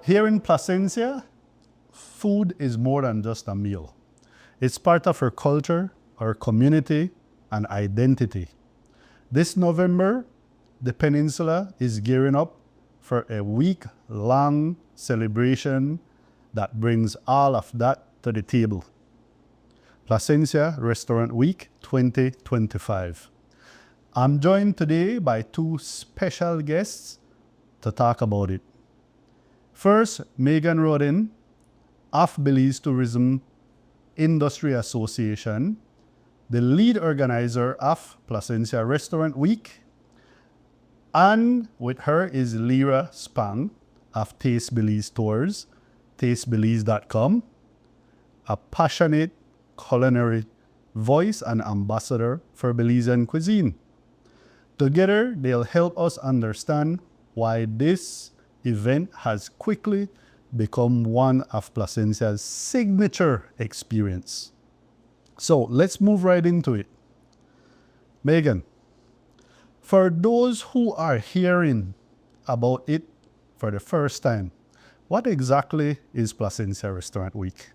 Here in Placencia, food is more than just a meal. It's part of our culture, our community, and identity. This November, the peninsula is gearing up for a week-long celebration that brings all of that to the table. Placencia Restaurant Week 2025. I'm joined today by two special guests to talk about it. First, Megan Rodden of Belize Tourism Industry Association, the lead organizer of Placencia Restaurant Week, and with her is Lyra Spang of Taste Belize Tours, tastebelize.com, a passionate culinary voice and ambassador for Belizean cuisine. Together, they'll help us understand why this event has quickly become one of Placencia's signature experience. So let's move right into it. Megan, for those who are hearing about it for the first time, what exactly is Placencia Restaurant Week?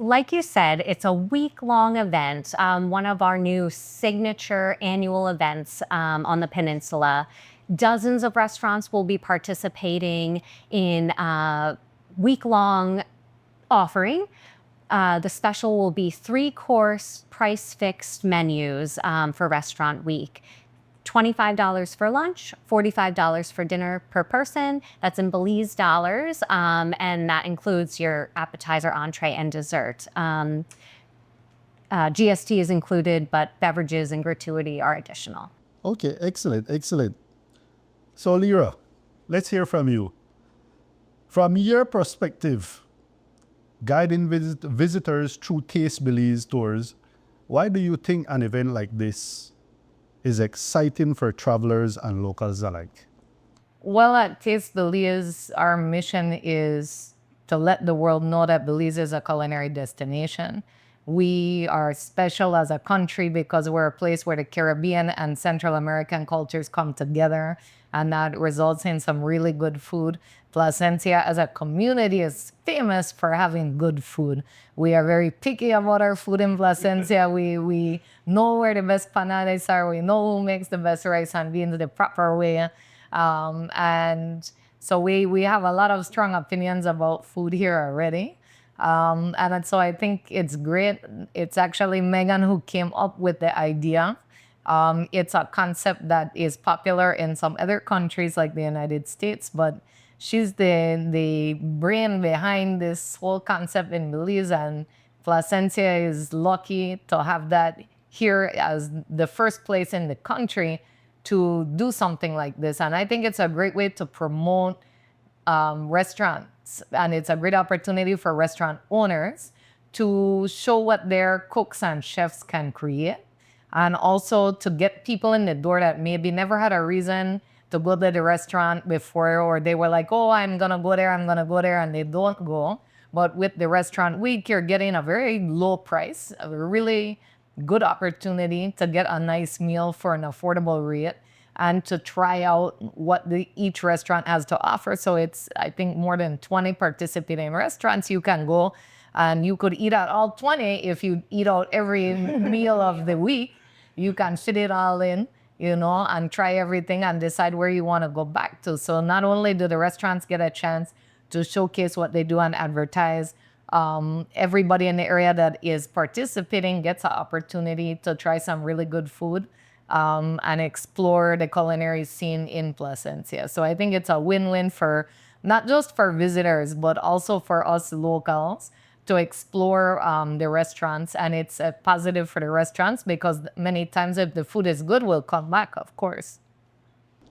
Like you said, it's a week-long event, one of our new signature annual events on the peninsula. Dozens of restaurants will be participating in a week-long offering. The special will be 3-course price-fixed menus for Restaurant Week. $25 for lunch, $45 for dinner per person. That's in Belize dollars, and that includes your appetizer, entree, and dessert. GST is included, but beverages and gratuity are additional. Okay, excellent, excellent. So Lyra, let's hear from you. From your perspective, guiding visitors through Taste Belize tours, why do you think an event like this is exciting for travelers and locals alike? Well, at Taste Belize, our mission is to let the world know that Belize is a culinary destination. We are special as a country because we're a place where the Caribbean and Central American cultures come together, and that results in some really good food. Placencia as a community is famous for having good food. We are very picky about our food in Placencia. We know where the best panades are. We know who makes the best rice and beans the proper way. And so we have a lot of strong opinions about food here already. And so I think it's great. It's actually Megan who came up with the idea. It's a concept that is popular in some other countries like the United States, but she's the brain behind this whole concept in Belize, and Placencia is lucky to have that here as the first place in the country to do something like this. And I think it's a great way to promote restaurants, and it's a great opportunity for restaurant owners to show what their cooks and chefs can create, and also to get people in the door that maybe never had a reason to go to the restaurant before, or they were like, oh, I'm gonna go there, and they don't go. But with the Restaurant Week, you're getting a very low price, a really good opportunity to get a nice meal for an affordable rate and to try out what each restaurant has to offer. So it's, I think, more than 20 participating restaurants. You can go and you could eat at all 20 if you eat out every meal of the week. You can fit it all in, and try everything and decide where you want to go back to. So not only do the restaurants get a chance to showcase what they do and advertise, everybody in the area that is participating gets an opportunity to try some really good food and explore the culinary scene in Placencia. So I think it's a win-win for not just for visitors, but also for us locals to explore the restaurants. And it's a positive for the restaurants because many times if the food is good, we'll come back, of course.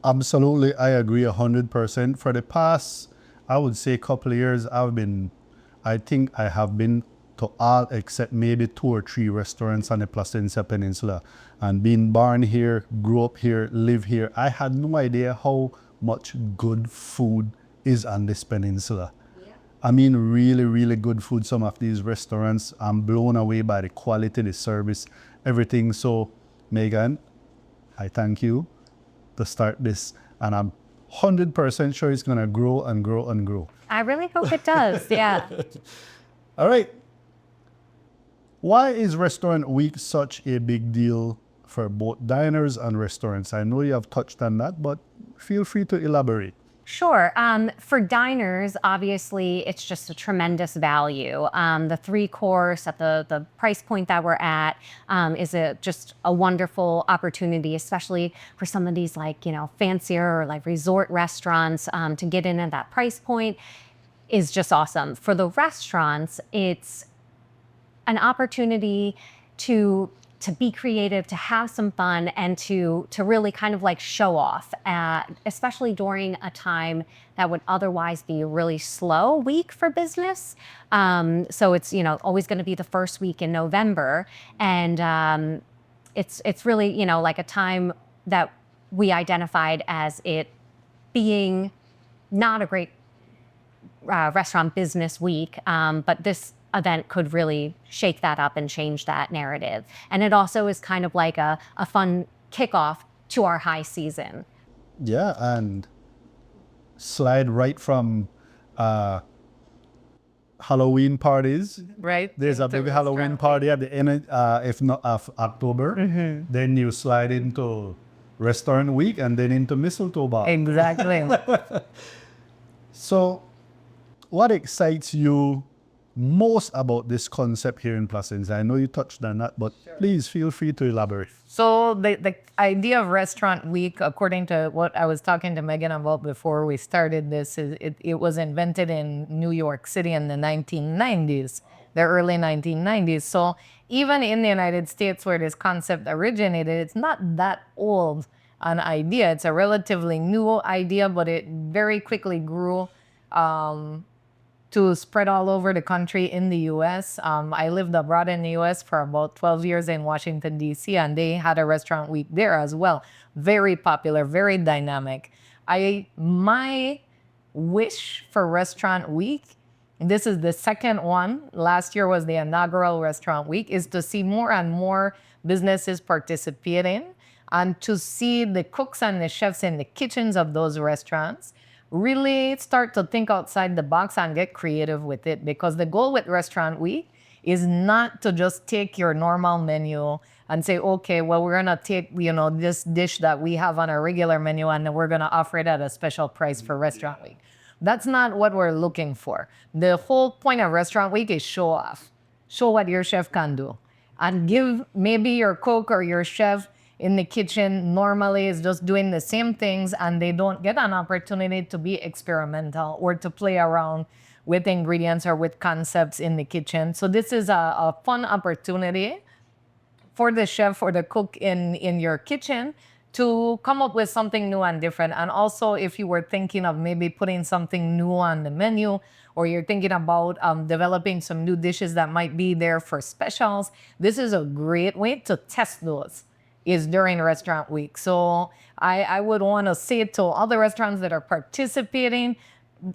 Absolutely, I agree 100%. For the past, I would say, couple of years, I think I have been to all except maybe 2 or 3 restaurants on the Placencia Peninsula. And being born here, grew up here, live here, I had no idea how much good food is on this peninsula. Yeah. I mean, really, really good food. Some of these restaurants, I'm blown away by the quality, the service, everything. So, Megan, I thank you to start this. And I'm 100% sure it's going to grow and grow and grow. I really hope it does. Yeah. All right. Why is Restaurant Week such a big deal for both diners and restaurants? I know you have touched on that, but feel free to elaborate. Sure. For diners, obviously, it's just a tremendous value. The 3-course at the price point that we're at is just a wonderful opportunity, especially for some of these fancier or resort restaurants to get in at that price point is just awesome. For the restaurants, it's an opportunity to be creative, to have some fun, and to really kind of show off, especially during a time that would otherwise be a really slow week for business. So it's always going to be the first week in November, and it's really a time that we identified as it being not a great restaurant business week, but this event could really shake that up and change that narrative. And it also is kind of like a fun kickoff to our high season. Yeah, and slide right from Halloween parties. Right? There's a big Halloween party at the end, if not of October. Then you slide into Restaurant Week and then into Mistletoe Bar. Exactly. So, what excites you most about this concept here in Placencia? I know you touched on that, but please feel free to elaborate. So the idea of Restaurant Week, according to what I was talking to Megan about before we started this, is it was invented in New York City in the 1990s, the early 1990s. So even in the United States where this concept originated, it's not that old an idea. It's a relatively new idea, but it very quickly grew to spread all over the country in the U.S. I lived abroad in the U.S. for about 12 years in Washington, D.C., and they had a Restaurant Week there as well. Very popular, very dynamic. My wish for Restaurant Week, this is the second one, last year was the inaugural Restaurant Week, is to see more and more businesses participating and to see the cooks and the chefs in the kitchens of those restaurants really start to think outside the box and get creative with it, because the goal with Restaurant Week is not to just take your normal menu and say, okay, well, we're gonna take this dish that we have on our regular menu and then we're gonna offer it at a special price for Restaurant Week. That's not what we're looking for. The whole point of Restaurant Week is show off. Show what your chef can do. And give maybe your cook or your chef in the kitchen normally is just doing the same things and they don't get an opportunity to be experimental or to play around with ingredients or with concepts in the kitchen. So this is a fun opportunity for the chef or the cook in your kitchen to come up with something new and different. And also if you were thinking of maybe putting something new on the menu, or you're thinking about developing some new dishes that might be there for specials, this is a great way to test those, is during Restaurant Week. So I would want to say to all the restaurants that are participating,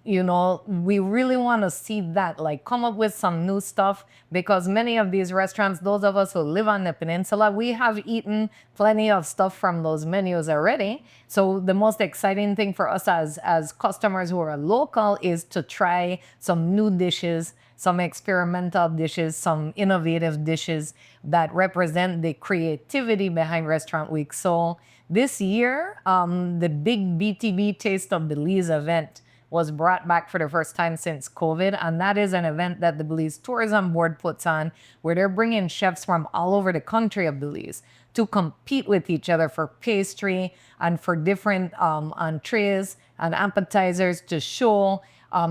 we really want to see that, come up with some new stuff, because many of these restaurants, those of us who live on the peninsula, we have eaten plenty of stuff from those menus already. So the most exciting thing for us as customers who are local is to try some new dishes, some experimental dishes, some innovative dishes that represent the creativity behind Restaurant Week. So this year, the big BTB Taste of Belize event was brought back for the first time since COVID. And that is an event that the Belize Tourism Board puts on, where they're bringing chefs from all over the country of Belize to compete with each other for pastry and for different entrees and appetizers to show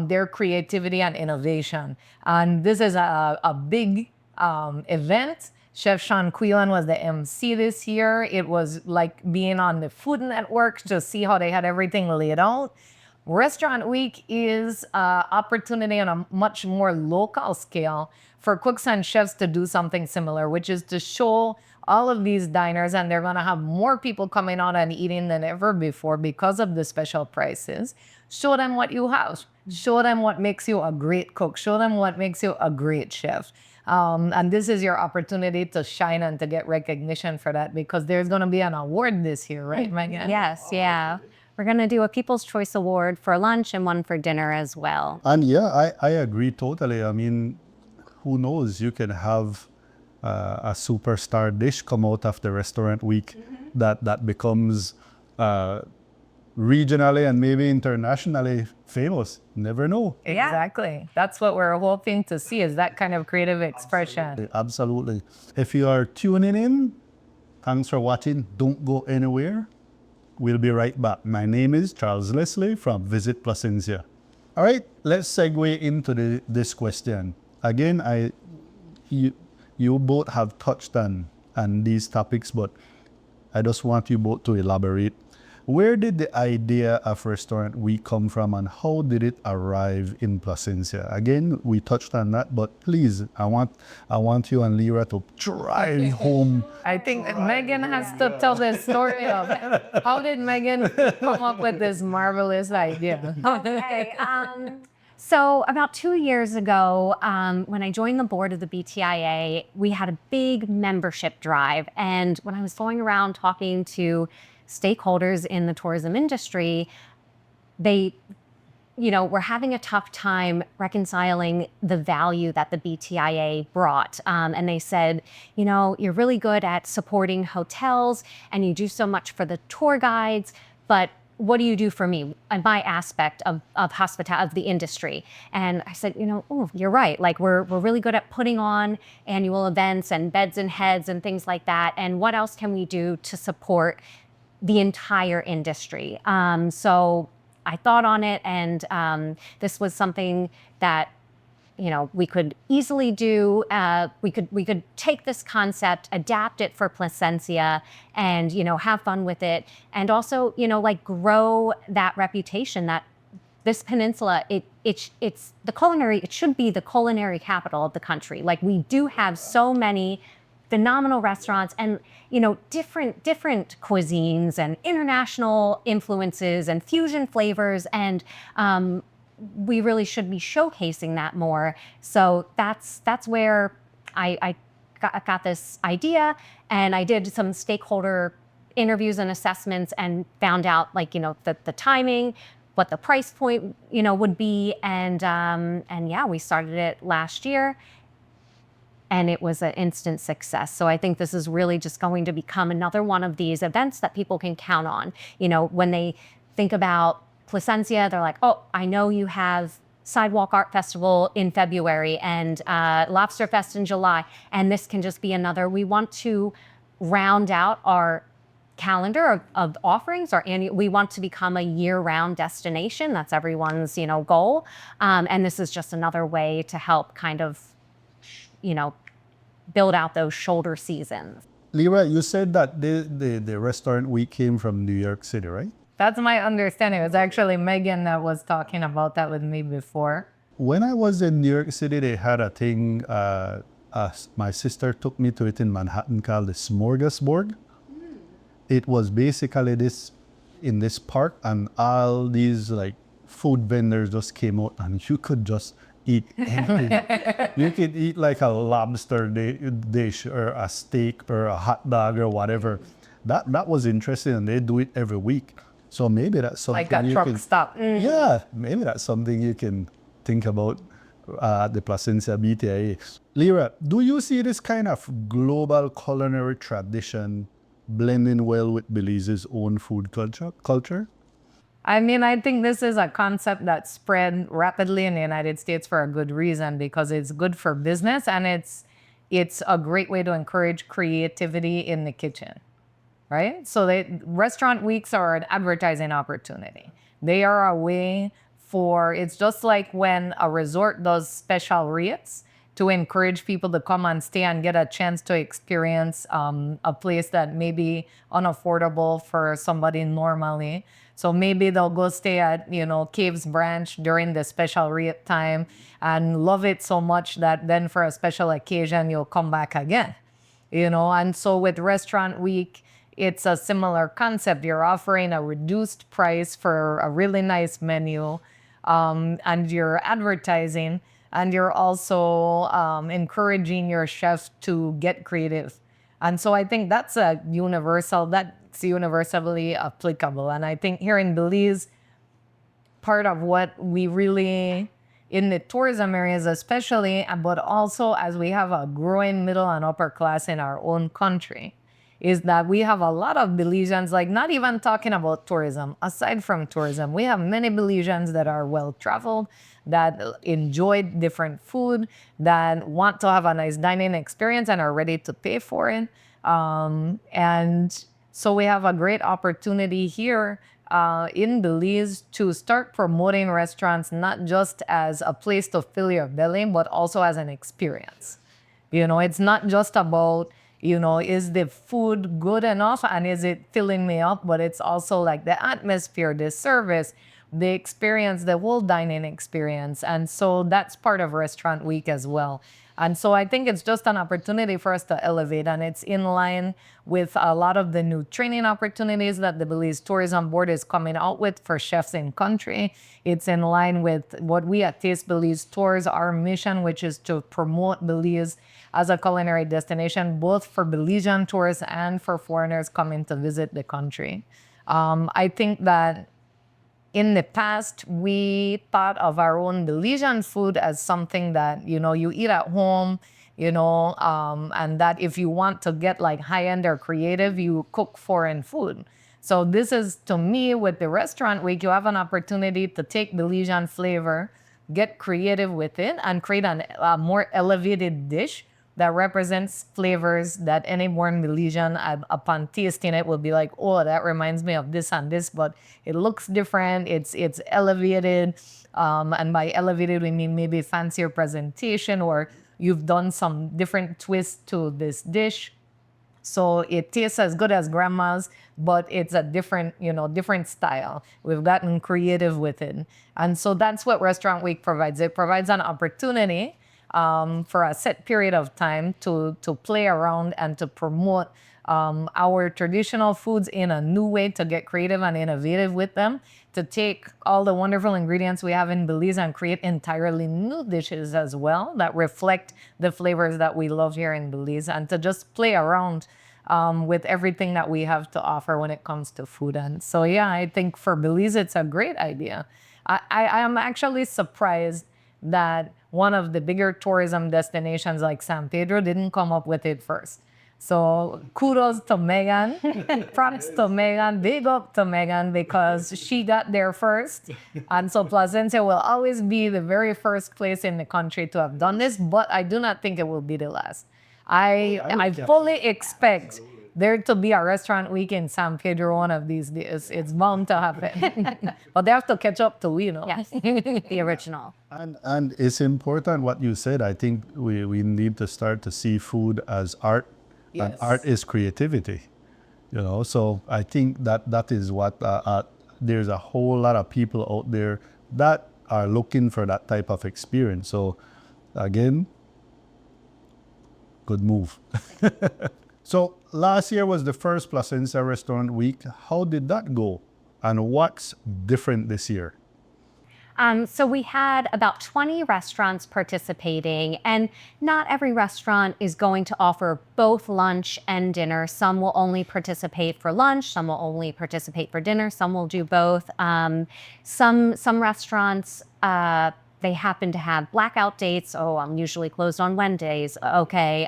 their creativity and innovation. And this is a big event. Chef Sean Quillan was the MC this year. It was like being on the Food Network to see how they had everything laid out. Restaurant Week is an opportunity on a much more local scale for cooks and chefs to do something similar, which is to show all of these diners, and they're going to have more people coming out and eating than ever before because of the special prices. Show them what you have. Show them what makes you a great cook. Show them what makes you a great chef. And this is your opportunity to shine and to get recognition for that, because there's going to be an award this year, right, Megan? Yes, yeah. we're going to do a People's Choice Award for lunch and one for dinner as well. And yeah, I agree totally. I mean, who knows? You can have a superstar dish come out of the restaurant week that becomes regionally and maybe internationally famous. Never know. Exactly. That's what we're hoping to see, is that kind of creative expression. Absolutely. If you are tuning in, thanks for watching. Don't go anywhere. We'll be right back. My name is Charles Leslie from Visit Placencia. All right, let's segue into this question. Again, you both have touched on these topics, but I just want you both to elaborate. Where did the idea of Restaurant Week come from, and how did it arrive in Placencia? Again, we touched on that, but please, I want you and Lyra to drive home. I think Megan has to tell the story of how did Megan come up with this marvelous idea. Okay. So about 2 years ago, when I joined the board of the BTIA, we had a big membership drive. And when I was going around talking to stakeholders in the tourism industry, they, were having a tough time reconciling the value that the BTIA brought. And they said, you're really good at supporting hotels and you do so much for the tour guides, but what do you do for me and my aspect of hospitality, of the industry? And I said, you're right. Like we're really good at putting on annual events and beds and heads and things like that. And what else can we do to support the entire industry? So I thought on it, and this was something that we could easily do. We could take this concept, adapt it for Placencia, and have fun with it, and also grow that reputation that this peninsula, it's the culinary. It should be the culinary capital of the country. Like we do have so many phenomenal restaurants and different cuisines and international influences and fusion flavors, and we really should be showcasing that more. So that's where I got this idea, and I did some stakeholder interviews and assessments and found out the timing, what the price point would be, and yeah, we started it last year. And it was an instant success. So I think this is really just going to become another one of these events that people can count on. When they think about Placencia, they're like, oh, I know you have Sidewalk Art Festival in February and Lobster Fest in July. And this can just be another. We want to round out our calendar of offerings. We want to become a year-round destination. That's everyone's goal. And this is just another way to help kind of build out those shoulder seasons. Lyra, you said that the restaurant week came from New York City, right? That's my understanding. It was actually Megan that was talking about that with me before. When I was in New York City, they had a thing, my sister took me to it in Manhattan called the Smorgasbord. It was basically in this park, and all these food vendors just came out, and you could just eat anything. You could eat like a lobster dish or a steak or a hot dog or whatever. That was interesting, and they do it every week. So maybe that's something like a truck stop. Yeah, maybe that's something you can think about at the Placencia BTIA. Lyra, do you see this kind of global culinary tradition blending well with Belize's own food culture? I mean, I think this is a concept that spread rapidly in the United States for a good reason, because it's good for business and it's a great way to encourage creativity in the kitchen, right? So restaurant weeks are an advertising opportunity. They are a way it's just like when a resort does special rates to encourage people to come and stay and get a chance to experience a place that may be unaffordable for somebody normally. So maybe they'll go stay at, Caves Branch during the special rate time and love it so much that then for a special occasion, you'll come back again, And so with Restaurant Week, it's a similar concept. You're offering a reduced price for a really nice menu, and you're advertising, and you're also encouraging your chefs to get creative. And so I think that's a universal, that it's universally applicable. And I think here in Belize, part of what we really, in the tourism areas especially, but also as we have a growing middle and upper class in our own country, is that we have a lot of Belizeans, like not even talking about tourism, aside from tourism, we have many Belizeans that are well-traveled, that enjoy different food, that want to have a nice dining experience and are ready to pay for it. And so we have a great opportunity here in Belize to start promoting restaurants, not just as a place to fill your belly, but also as an experience. You know, it's not just about, you know, is the food good enough and is it filling me up? But it's also like the atmosphere, the service, the experience, the whole dining experience. And so that's part of Restaurant Week as well. And so I think it's just an opportunity for us to elevate, and it's in line with a lot of the new training opportunities that the Belize Tourism Board is coming out with for chefs in country. It's in line with what we at Taste Belize Tours, our mission, which is to promote Belize as a culinary destination, both for Belizean tourists and for foreigners coming to visit the country. I think that in the past, we thought of our own Belizean food as something that, you know, you eat at home, you know, and that if you want to get like high-end or creative, you cook foreign food. So this is, to me, with the Restaurant Week, you have an opportunity to take Belizean flavor, get creative with it, and create a more elevated dish that represents flavors that any born Belizean, upon tasting it, will be like, oh, that reminds me of this and this, but it looks different, it's elevated, and by elevated, we mean maybe fancier presentation, or you've done some different twist to this dish. So it tastes as good as grandma's, but it's a different, you know, different style. We've gotten creative with it. And so that's what Restaurant Week provides. It provides an opportunity for a set period of time to play around and to promote our traditional foods in a new way, to get creative and innovative with them, to take all the wonderful ingredients we have in Belize and create entirely new dishes as well that reflect the flavors that we love here in Belize, and to just play around with everything that we have to offer when it comes to food. And so, yeah, I think for Belize, it's a great idea. I am actually surprised that one of the bigger tourism destinations like San Pedro didn't come up with it first. So kudos to Megan, props to Megan, big up to Megan, because she got there first. And so Placencia will always be the very first place in the country to have done this, but I do not think it will be the last. I fully expect there to be a Restaurant Week in San Pedro one of these days. It's bound to happen. But they have to catch up to, you know. Yes, the original. And it's important what you said. I think we need to start to see food as art, and Yes. art is creativity. You know, so I think that is what there's a whole lot of people out there that are looking for that type of experience. So again, good move. So last year was the first Placencia Restaurant Week. How did that go? And what's different this year? So we had about 20 restaurants participating, and not every restaurant is going to offer both lunch and dinner. Some will only participate for lunch, some will only participate for dinner, some will do both. Some restaurants, they happen to have blackout dates. Oh, I'm usually closed on Wednesdays. Okay.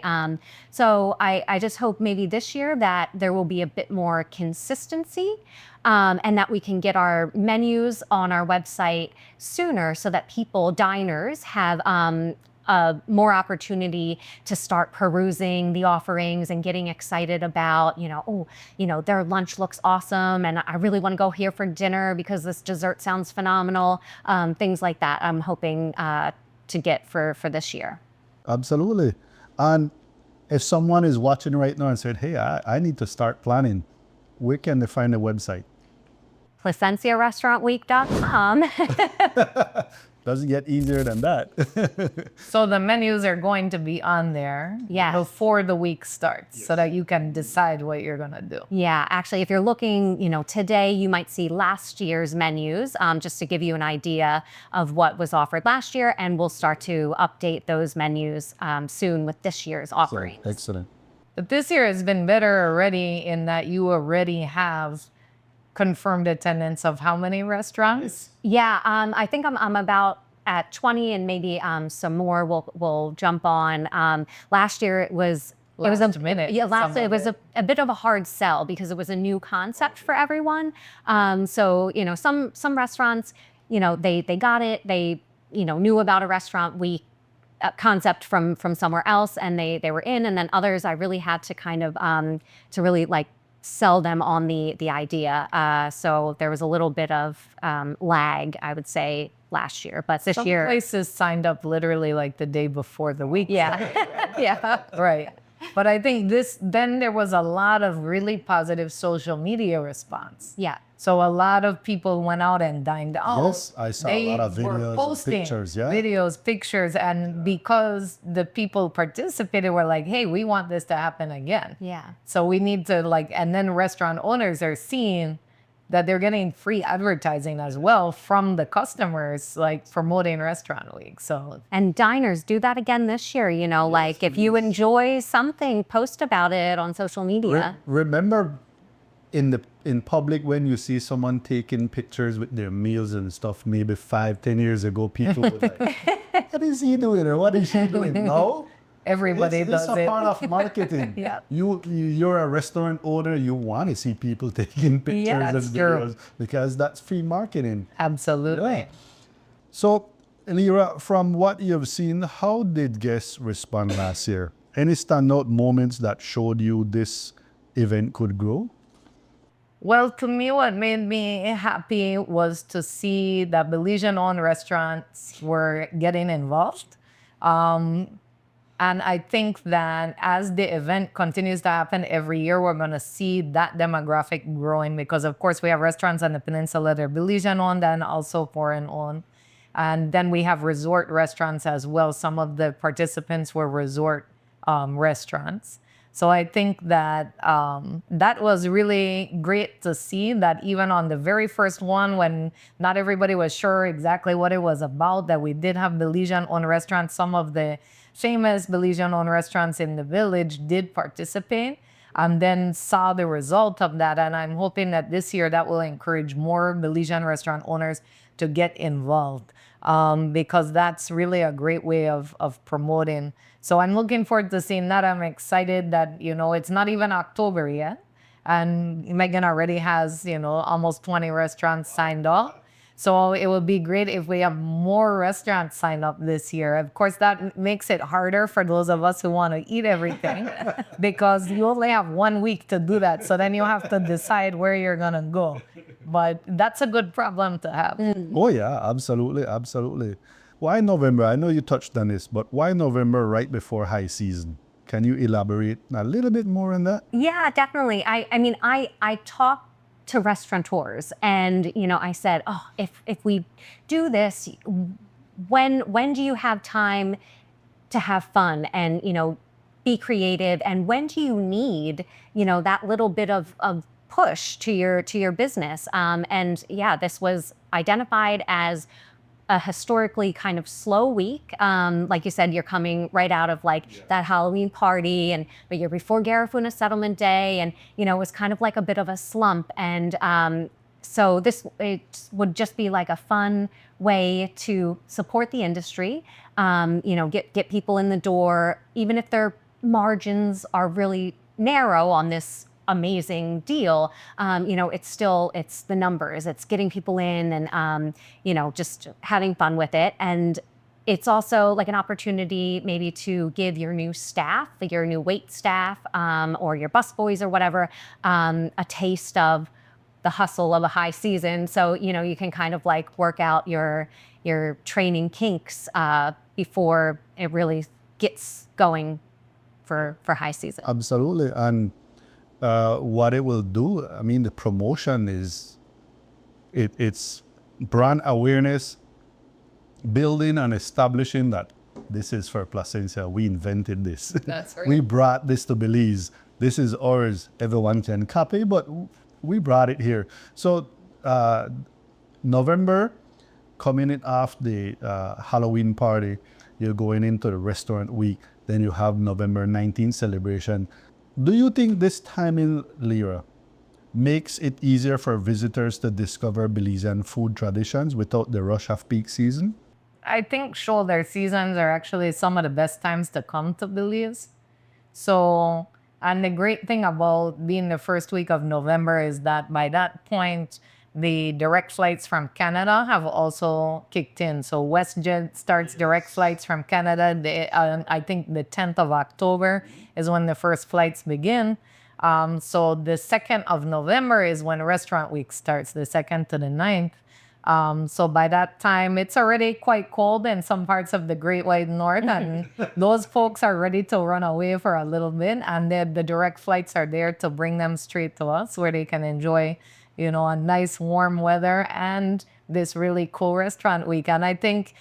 So I just hope maybe this year that there will be a bit more consistency, and that we can get our menus on our website sooner so that people, diners, have more opportunity to start perusing the offerings and getting excited about, their lunch looks awesome and I really want to go here for dinner because this dessert sounds phenomenal. Things like that I'm hoping to get for this year. Absolutely. And if someone is watching right now and said, hey, I need to start planning, where can they find the website? PlacenciaRestaurantWeek.com. Doesn't get easier than that. So the menus are going to be on there Yes. before the week starts, so that you can decide what you're going to do. Yeah, actually, if you're looking, today you might see last year's menus, just to give you an idea of what was offered last year, and we'll start to update those menus soon with this year's offerings. Excellent. But this year has been better already in that you already have confirmed attendance of how many restaurants? Yeah, I think I'm about at 20, and maybe some more will jump on. Last year it was Last minute, Yeah, some it of was it. a bit of a hard sell because it was a new concept for everyone. So some restaurants, they got it. They knew about a restaurant week concept from somewhere else, and they were in. And then others, I really had to kind of to really like sell them on the idea. So there was a little bit of lag, I would say, last year. But this Some year, places signed up literally like the day before the week. yeah, yeah, Right. But I think then there was a lot of really positive social media response. yeah. So a lot of people went out and dined out. Yes, I saw a lot of They were videos and posting pictures, yeah. videos, pictures, and because the people participated, were like, "Hey, we want this to happen again." Yeah. So we need to and then restaurant owners are seeing that they're getting free advertising as well from the customers, like promoting Restaurant Week. So And diners do that again this year. Like if you enjoy something, post about it on social media. Remember in public when you see someone taking pictures with their meals and stuff, maybe 5-10 years ago, people would like, what is he doing or what is she doing? No. everybody This does is a it. part of marketing. Yeah. You're a restaurant owner. You want to see people taking pictures and that's true. videos because that's free marketing. Absolutely. So, Lyra, from what you've seen, how did guests respond last year? Any standout moments that showed you this event could grow? Well, to me, what made me happy was to see that Belizean-owned restaurants were getting involved. And I think that as the event continues to happen every year, we're going to see that demographic growing because, of course, we have restaurants on the peninsula that are Belizean-owned and also foreign-owned. And then we have resort restaurants as well. Some of the participants were resort restaurants. So I think that that was really great to see that even on the very first one, when not everybody was sure exactly what it was about, that we did have Belizean-owned restaurants. Some of the famous Belizean-owned restaurants in the village did participate and then saw the result of that. And I'm hoping that this year that will encourage more Belizean restaurant owners to get involved because that's really a great way of promoting. So I'm looking forward to seeing that. I'm excited that, it's not even October yet. And Megan already has, almost 20 restaurants signed up. So it would be great if we have more restaurants signed up this year. Of course, that makes it harder for those of us who want to eat everything because you only have 1 week to do that. So then you have to decide where you're going to go. But that's a good problem to have. Oh, yeah, absolutely, absolutely. Why November? I know you touched on this, but why November right before high season? Can you elaborate a little bit more on that? Yeah, definitely. I mean, I talked to restaurateurs, and I said, oh, if we do this, when do you have time to have fun and be creative, and when do you need that little bit of push to your business? And yeah, this was identified as a historically kind of slow week. Like you said, you're coming right out of that Halloween party, but you're before Garifuna Settlement Day, and it was kind of like a bit of a slump. And so it would just be like a fun way to support the industry, get people in the door, even if their margins are really narrow on this amazing deal. It's the numbers, it's getting people in and just having fun with it. And it's also like an opportunity maybe to give your new staff, your new wait staff, or your busboys or whatever, a taste of the hustle of a high season. So you can kind of work out your training kinks before it really gets going for high season. Absolutely. And what it will do, I mean, the promotion it's brand awareness, building and establishing that this is for Placencia. We invented this. That's right. We brought this to Belize. This is ours. Everyone can copy, but we brought it here. So November, coming in off the Halloween party, you're going into the restaurant week. Then you have November 19th celebration. Do you think this time in Lyra makes it easier for visitors to discover Belizean food traditions without the rush of peak season? I think shoulder seasons are actually some of the best times to come to Belize. So, and the great thing about being the first week of November is that by that point, the direct flights from Canada have also kicked in. So WestJet starts direct flights from Canada. I think the 10th of October is when the first flights begin. So the 2nd of November is when restaurant week starts, the 2nd to the 9th. So by that time, it's already quite cold in some parts of the Great White North, and those folks are ready to run away for a little bit. And then the direct flights are there to bring them straight to us, where they can enjoy, a nice warm weather and this really cool restaurant week. And I think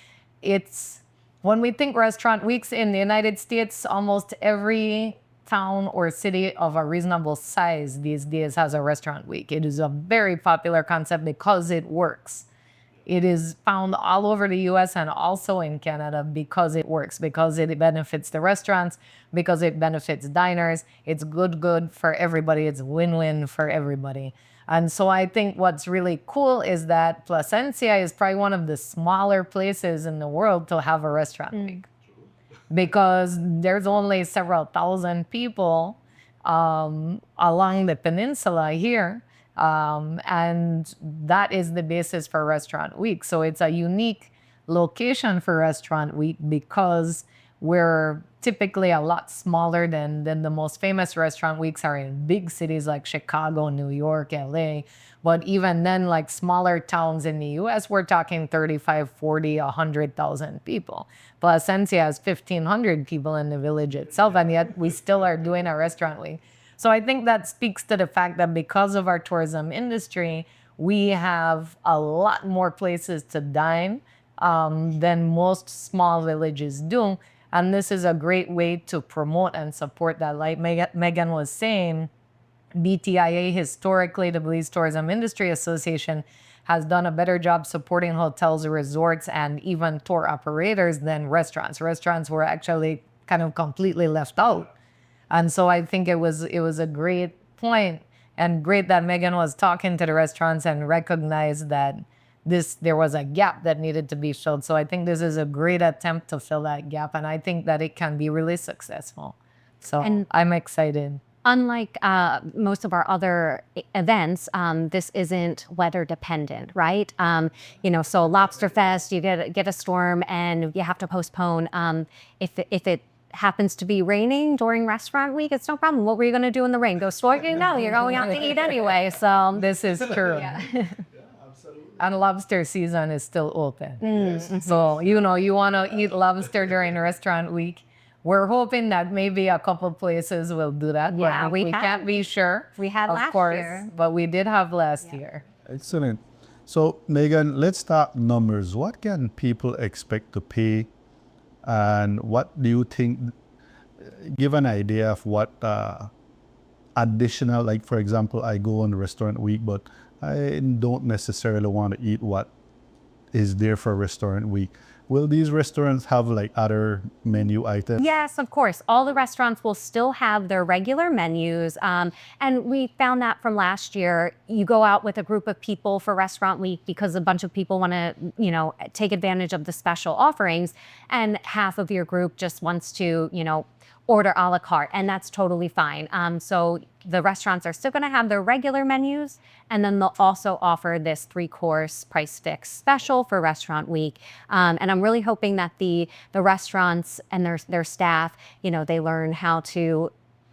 when we think restaurant weeks in the United States, almost every town or city of a reasonable size these days has a restaurant week. It is a very popular concept because it works. It is found all over the US and also in Canada because it works, because it benefits the restaurants, because it benefits diners. It's good for everybody. It's win-win for everybody. And so I think what's really cool is that Placencia is probably one of the smaller places in the world to have a restaurant week, because there's only several thousand people along the peninsula here. And that is the basis for Restaurant Week. So it's a unique location for Restaurant Week because we're typically a lot smaller than the most famous restaurant weeks are in big cities like Chicago, New York, LA. But even then, like smaller towns in the US, we're talking 35, 40, 100,000 people. Placencia has 1,500 people in the village itself, and yet we still are doing a restaurant week. So I think that speaks to the fact that because of our tourism industry, we have a lot more places to dine than most small villages do. And this is a great way to promote and support that. Like Megan was saying, BTIA, historically, the Belize Tourism Industry Association, has done a better job supporting hotels, resorts, and even tour operators than restaurants. Restaurants were actually kind of completely left out. And so I think it was a great point, and great that Megan was talking to the restaurants and recognized that there was a gap that needed to be filled. So I think this is a great attempt to fill that gap, and I think that it can be really successful. So I'm excited. Unlike most of our other events, this isn't weather dependent, right? So Lobster Fest, you get a storm and you have to postpone. If it happens to be raining during restaurant week, it's no problem. What were you going to do in the rain? Go snorkeling? No, you're going out to eat anyway. So this is true. Yeah. And lobster season is still open. So, you want to eat lobster during restaurant week. We're hoping that maybe a couple places will do that. Yeah, but we can't be sure. We had last year. But we did have last year. Excellent. So, Megan, let's talk numbers. What can people expect to pay? And what do you think, give an idea of what additional, like for example, I go on restaurant week, but I don't necessarily want to eat what is there for restaurant week. Will these restaurants have like other menu items? Yes, of course. All the restaurants will still have their regular menus. And we found that from last year. You go out with a group of people for restaurant week because a bunch of people want to, take advantage of the special offerings. And half of your group just wants to, order a la carte, and that's totally fine. So the restaurants are still going to have their regular menus, and then they'll also offer this 3-course price fix special for restaurant week. And I'm really hoping that the restaurants and their staff, they learn how to,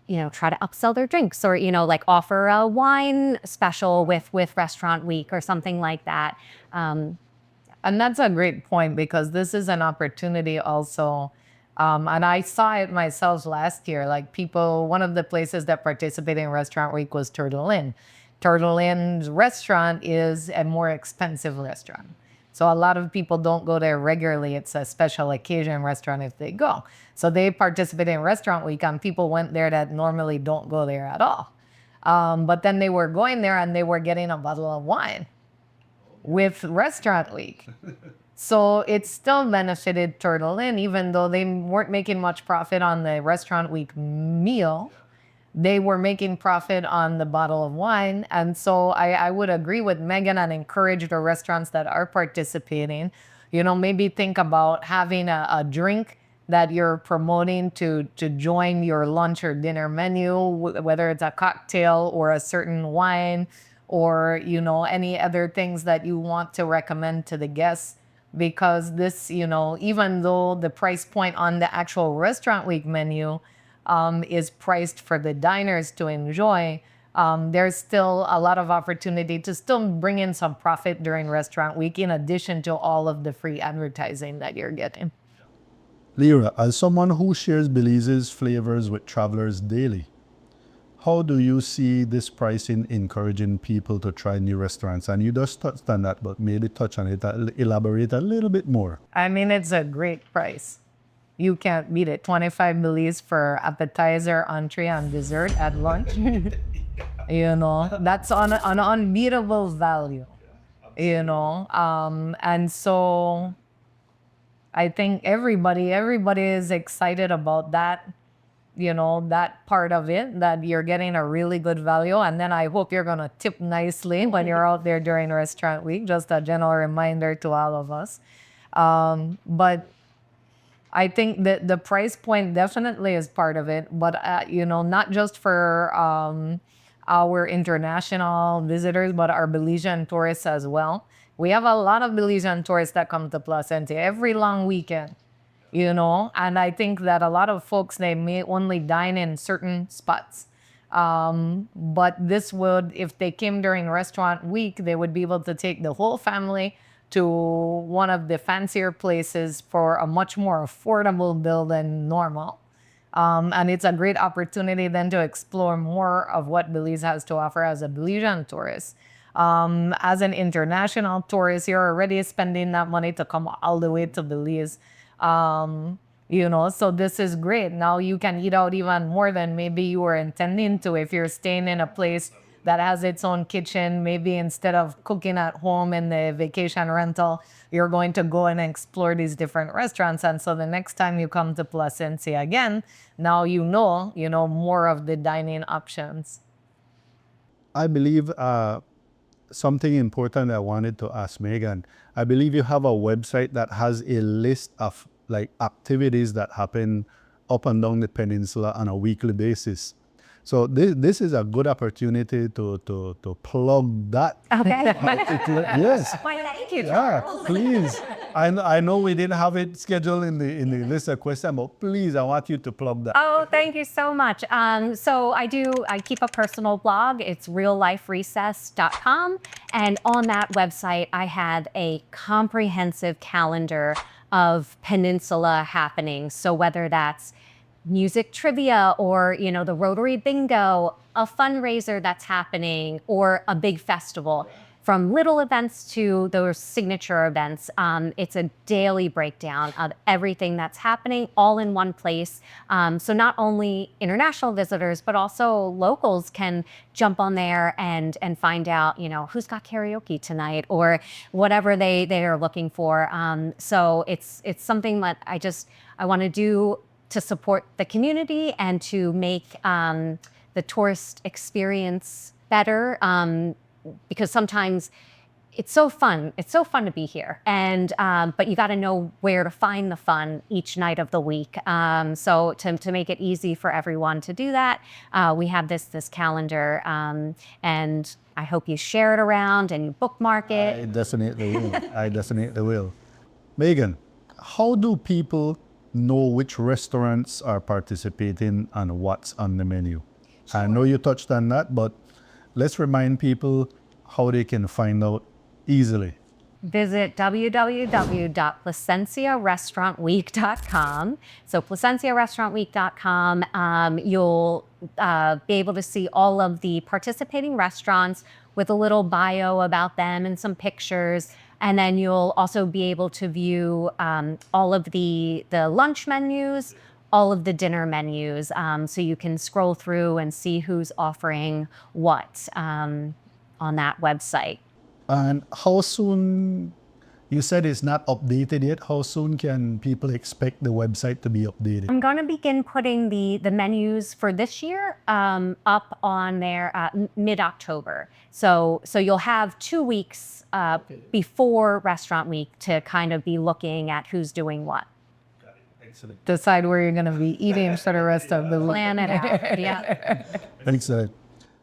try to upsell their drinks, or, like offer a wine special with restaurant week or something like that. And that's a great point, because this is an opportunity also. And I saw it myself last year. Like one of the places that participated in Restaurant Week was Turtle Inn. Turtle Inn's restaurant is a more expensive restaurant. So a lot of people don't go there regularly. It's a special occasion restaurant if they go. So they participated in Restaurant Week, and people went there that normally don't go there at all. But then they were going there and they were getting a bottle of wine with Restaurant Week. So it still benefited Turtle Inn, even though they weren't making much profit on the Restaurant Week meal. they were making profit on the bottle of wine. And so I would agree with Megan and encourage the restaurants that are participating, maybe think about having a drink that you're promoting to join your lunch or dinner menu, whether it's a cocktail or a certain wine or, any other things that you want to recommend to the guests. Because this, even though the price point on the actual restaurant week menu is priced for the diners to enjoy, there's still a lot of opportunity to still bring in some profit during restaurant week, in addition to all of the free advertising that you're getting. Lyra, as someone who shares Belize's flavors with travelers daily, how do you see this pricing encouraging people to try new restaurants? And you just touched on that, but maybe touch on it, elaborate a little bit more. I mean, it's a great price. You can't beat it. 25 Belize for appetizer, entree, and dessert at lunch. That's an unbeatable value. And so I think everybody is excited about that. That part of it, that you're getting a really good value. And then I hope you're going to tip nicely when you're out there during restaurant week. Just a general reminder to all of us. But I think that the price point definitely is part of it. But, not just for our international visitors, but our Belizean tourists as well. We have a lot of Belizean tourists that come to Placencia every long weekend. And I think that a lot of folks, they may only dine in certain spots. But this would, if they came during restaurant week, they would be able to take the whole family to one of the fancier places for a much more affordable bill than normal. And it's a great opportunity then to explore more of what Belize has to offer as a Belizean tourist. As an international tourist, you're already spending that money to come all the way to Belize. So this is great. Now you can eat out even more than maybe you were intending to. If you're staying in a place that has its own kitchen, maybe instead of cooking at home in the vacation rental, you're going to go and explore these different restaurants. And so the next time you come to Placencia again, now you know more of the dining options. I believe something important I wanted to ask Megan. I believe you have a website that has a list of activities that happen up and down the peninsula on a weekly basis. So this is a good opportunity to plug that. Okay. Yes. Why, thank you, Yeah, Charles. please. I know we didn't have it scheduled in the list of questions, but please, I want you to plug that. Oh, thank you so much. So I keep a personal blog. It's realliferecess.com. And on that website, I have a comprehensive calendar of peninsula happenings. So whether that's music trivia or, the Rotary Bingo, a fundraiser that's happening, or a big festival. From little events to those signature events, it's a daily breakdown of everything that's happening all in one place. So not only international visitors, but also locals can jump on there and find out, who's got karaoke tonight or whatever they are looking for. So it's something that I want to do to support the community and to make the tourist experience better. Because sometimes it's so fun. It's so fun to be here, and but you got to know where to find the fun each night of the week. So to make it easy for everyone to do that, we have this calendar, and I hope you share it around and you bookmark it. I definitely will. I definitely will. Megan, how do people know which restaurants are participating and what's on the menu? Sure. I know you touched on that, but let's remind people how they can find out easily. Visit www.placenciarestaurantweek.com. So placenciarestaurantweek.com, you'll be able to see all of the participating restaurants with a little bio about them and some pictures. And then you'll also be able to view all of the lunch menus, all of the dinner menus. So you can scroll through and see who's offering what on that website. And how soon You said it's not updated yet. How soon can people expect the website to be updated? I'm going to begin putting the menus for this year up on there mid-October. So you'll have 2 weeks before Restaurant Week to kind of be looking at who's doing what. Excellent. Decide where you're going to be eating for the rest of the week. Plan it out. Yeah. Excellent.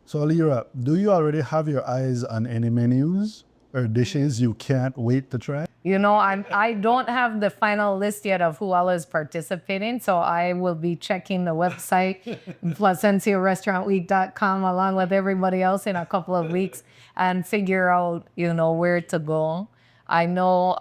So, Lyra, do you already have your eyes on any menus or dishes you can't wait to try? You know, I don't have the final list yet of who all is participating, so I will be checking the website, PlacenciaRestaurantWeek.com, along with everybody else in a couple of weeks and figure out, you know, where to go. I know,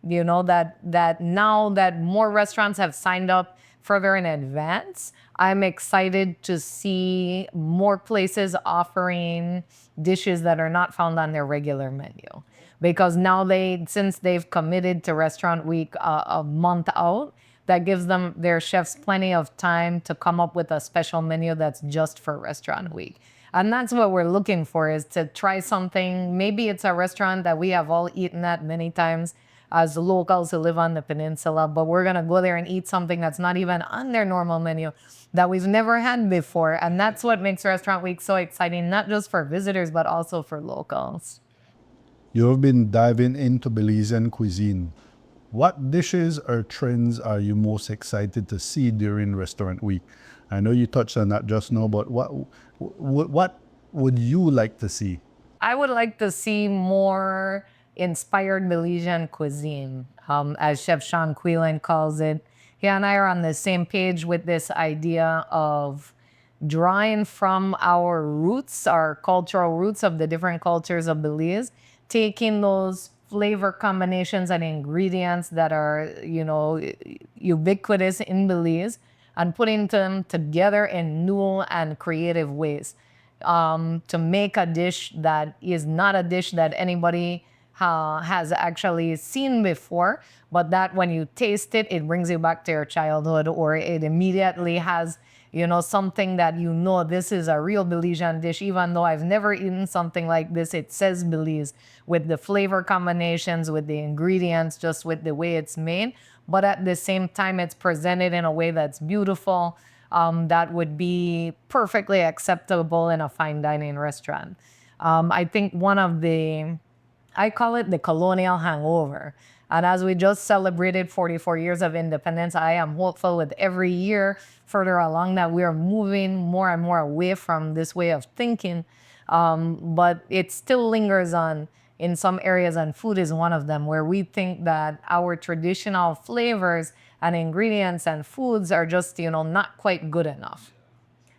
you know, that now that more restaurants have signed up further in advance, I'm excited to see more places offering dishes that are not found on their regular menu. Because now since they've committed to Restaurant Week a month out, that gives their chefs plenty of time to come up with a special menu that's just for Restaurant Week. And that's what we're looking for, is to try something. Maybe it's a restaurant that we have all eaten at many times as locals who live on the peninsula, but we're gonna go there and eat something that's not even on their normal menu, that we've never had before. And that's what makes Restaurant Week so exciting, not just for visitors, but also for locals. You've been diving into Belizean cuisine. What dishes or trends are you most excited to see during Restaurant Week? I know you touched on that just now, but what would you like to see? I would like to see more inspired Belizean cuisine, as Chef Sean Quillen calls it. He and I are on the same page with this idea of drawing from our roots, our cultural roots of the different cultures of Belize, taking those flavor combinations and ingredients that are, you know, ubiquitous in Belize and putting them together in new and creative ways, to make a dish that is not a dish that anybody has actually seen before, but that when you taste it, it brings you back to your childhood, or it immediately has, you know, something that, you know, this is a real Belizean dish. Even though I've never eaten something like this, it says Belize, with the flavor combinations, with the ingredients, just with the way it's made. But at the same time, it's presented in a way that's beautiful, that would be perfectly acceptable in a fine dining restaurant. I think I call it the colonial hangover. And as we just celebrated 44 years of independence, I am hopeful with every year further along that we are moving more and more away from this way of thinking. But it still lingers on in some areas, and food is one of them, where we think that our traditional flavors and ingredients and foods are just, you know, not quite good enough.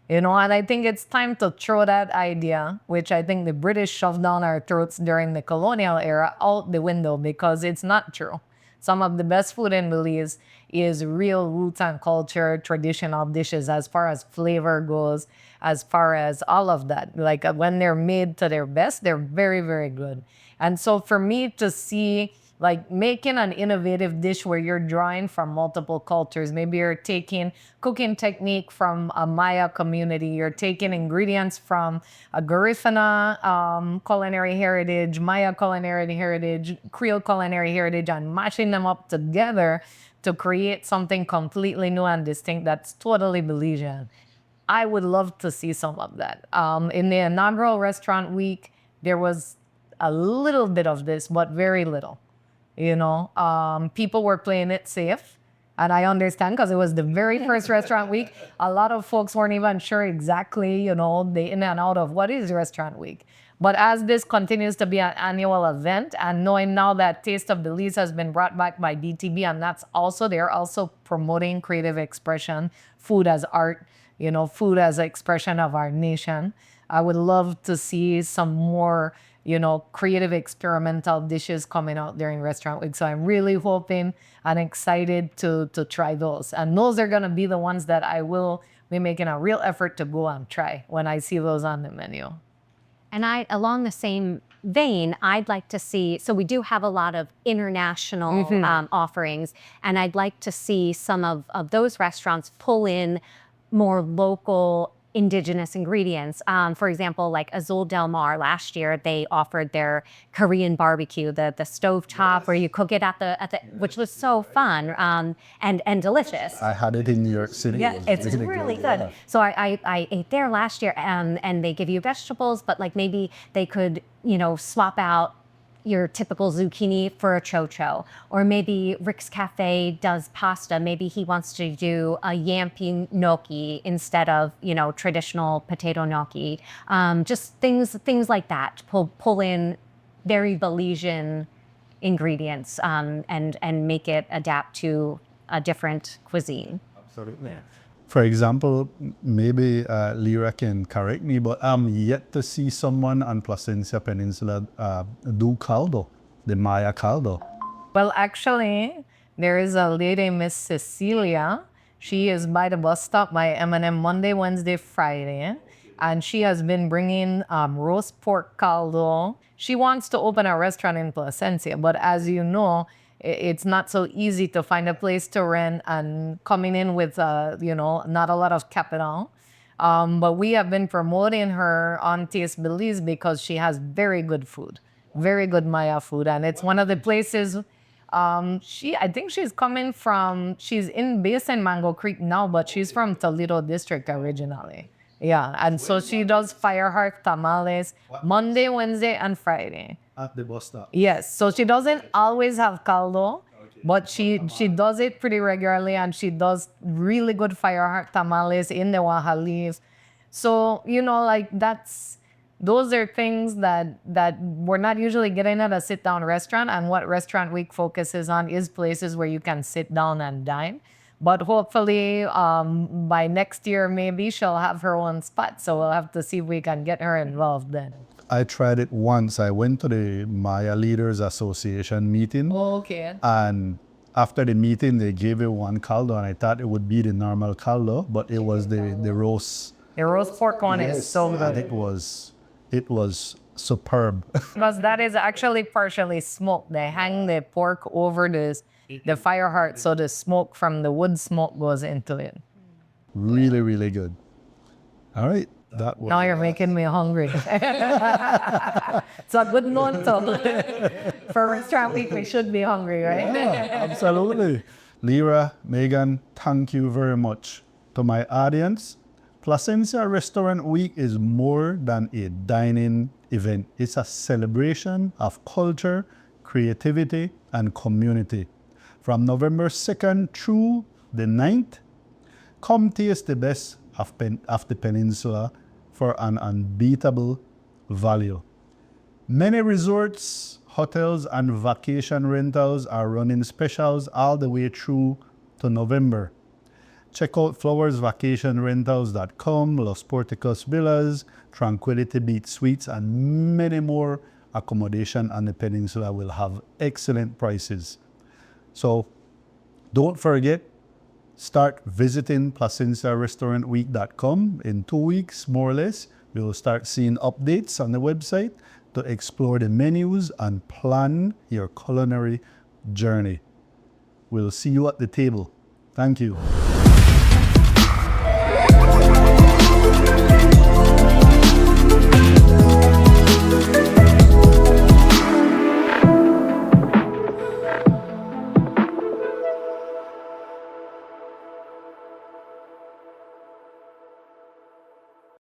You know, and I think it's time to throw that idea, which I think the British shoved down our throats during the colonial era, out the window, because it's not true. Some of the best food in Belize is real roots and culture, traditional dishes, as far as flavor goes, as far as all of that. Like when they're made to their best, they're very, very good. And so for me to see, like, making an innovative dish where you're drawing from multiple cultures. Maybe you're taking cooking technique from a Maya community. You're taking ingredients from a Garifuna culinary heritage, Maya culinary heritage, Creole culinary heritage, and mashing them up together to create something completely new and distinct that's totally Belizean. I would love to see some of that. In the inaugural Restaurant Week, there was a little bit of this, but very little. You know, people were playing it safe. And I understand, because it was the very first Restaurant Week. A lot of folks weren't even sure exactly, you know, the in and out of what is Restaurant Week. But as this continues to be an annual event, and knowing now that Taste of Belize has been brought back by BTB, and they're also promoting creative expression, food as art, you know, food as an expression of our nation. I would love to see some more, you know, creative experimental dishes coming out during Restaurant Week. So I'm really hoping and excited to try those. And those are gonna be the ones that I will be making a real effort to go and try when I see those on the menu. And along the same vein, I'd like to see, so we do have a lot of international offerings, and I'd like to see some of those restaurants pull in more local indigenous ingredients. For example, like Azul Del Mar last year, they offered their Korean barbecue, the stovetop where you cook it at the which was so fun and delicious. I had it in New York City. Yeah, It was it's really good. Yeah. So I ate there last year, and they give you vegetables, but like maybe they could, swap out your typical zucchini for a chocho, or maybe Rick's Cafe does pasta. Maybe he wants to do a yampi gnocchi instead of traditional potato gnocchi. Just things like that. Pull in very Belizean ingredients and make it adapt to a different cuisine. Absolutely. For example, maybe Lyra can correct me, but I'm yet to see someone on Placencia Peninsula do caldo, the Maya caldo. Well, actually, there is a lady, Miss Cecilia. She is by the bus stop by M&M Monday, Wednesday, Friday. And she has been bringing roast pork caldo. She wants to open a restaurant in Placencia, but as you know, it's not so easy to find a place to rent and coming in with, not a lot of capital. But we have been promoting her on Taste Belize because she has very good food, very good Maya food. And it's one of the places, I think she's based in Mango Creek now, but she's from Toledo District originally. Yeah, and so she does Fireheart tamales Monday, Wednesday, and Friday. At the bus stop. Yes, so she doesn't always have caldo, but she does it pretty regularly, and she does really good Fireheart tamales in the waja leaves. So, those are things that we're not usually getting at a sit-down restaurant, and what Restaurant Week focuses on is places where you can sit down and dine. But hopefully by next year, maybe she'll have her own spot. So we'll have to see if we can get her involved then. I tried it once. I went to the Maya Leaders Association meeting. Okay. And after the meeting, they gave it one caldo, and I thought it would be the normal caldo, but it was the roast. The roast pork one is so And good. it was superb. Because that is actually partially smoked. They hang the pork over the fire heart, so the smoke from the wood smoke goes into it. Really, really good. All right. That was Now you're making me hungry. It's a good motto. For Restaurant Week, we should be hungry, right? Yeah, absolutely. Lyra, Megan, thank you very much. To my audience, Placencia Restaurant Week is more than a dining event. It's a celebration of culture, creativity, and community. From November 2nd through the 9th, come taste the best of the peninsula for an unbeatable value. Many resorts, hotels, and vacation rentals are running specials all the way through to November. Check out flowersvacationrentals.com, Los Porticos Villas, Tranquility Beach Suites, and many more accommodation on the peninsula will have excellent prices. So don't forget, start visiting PlacenciaRestaurantWeek.com. In 2 weeks, more or less, we will start seeing updates on the website to explore the menus and plan your culinary journey. We'll see you at the table. Thank you.